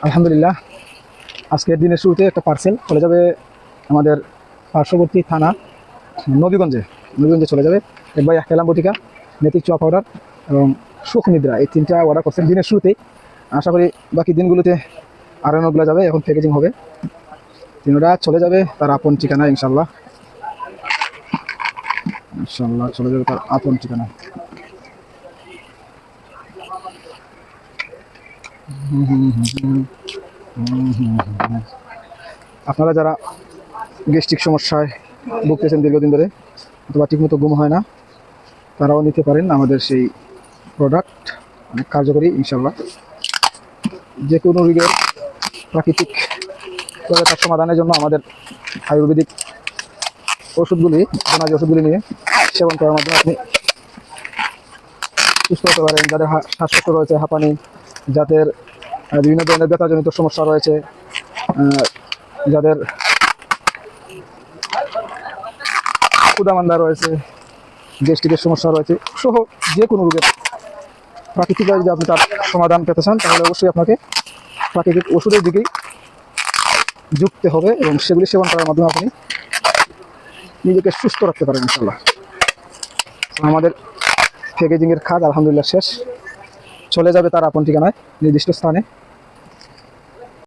আলহামদুলিল্লাহ, আজকের দিনের শুরুতে একটা পার্সেল চলে যাবে আমাদের পার্শ্ববর্তী থানা নবীগঞ্জে চলে যাবে। এক ভাই খেলাম বটিকা, মেথিক চোয়া পাউডার এবং সুখ নিদ্রা, এই তিনটা অর্ডার করছেন দিনের শুরুতেই। আশা করি বাকি দিনগুলোতে আরও অন্যগুলো যাবে, এখন প্যাকেজিং হবে। তিনটা চলে যাবে তার আপন ঠিকানা, ইনশাল্লাহ ইনশাল্লাহ চলে যাবে তার আপন ঠিকানা। আপনারা যারা গ্যাস্ট্রিক সমস্যায় ভুগতেছেন দীর্ঘদিন ধরে, অথবা ঠিকমতো ঘুম হয় না, তারাও নিতে পারেন আমাদের সেই প্রোডাক্ট। অনেক কার্যকরী ইনশাল্লাহ। যে কোনো রোগের প্রাকৃতিক তার সমাধানের জন্য আমাদের আয়ুর্বেদিক ওষুধগুলি, বনাজি ওষুধগুলি নিয়ে সেবন করার মাধ্যমে আপনি সুস্থ হতে পারেন। যাদের শ্বাসকষ্ট রয়েছে, হাঁপানি, যাদের বিভিন্ন ধরনের ব্যথাজনিত সমস্যা রয়েছে, যাদের ক্ষুধামান্দা রয়েছে, গ্যাস্ট্রিকের সমস্যা রয়েছে সহ যে কোনো রোগের প্রাকৃতিকভাবে যদি আপনি তার সমাধান পেতে চান, তাহলে অবশ্যই আপনাকে প্রাকৃতিক ওষুধের দিকেই যুক্ত হবে এবং সেগুলি সেবন করার মাধ্যমে আপনি নিজেকে সুস্থ রাখতে পারেন ইনশাল্লাহ। আমাদের প্যাকেজিংয়ের কাজ আলহামদুলিল্লাহ শেষ, চলে যাবে তার আপন ঠিকানায় নির্দিষ্ট স্থানে।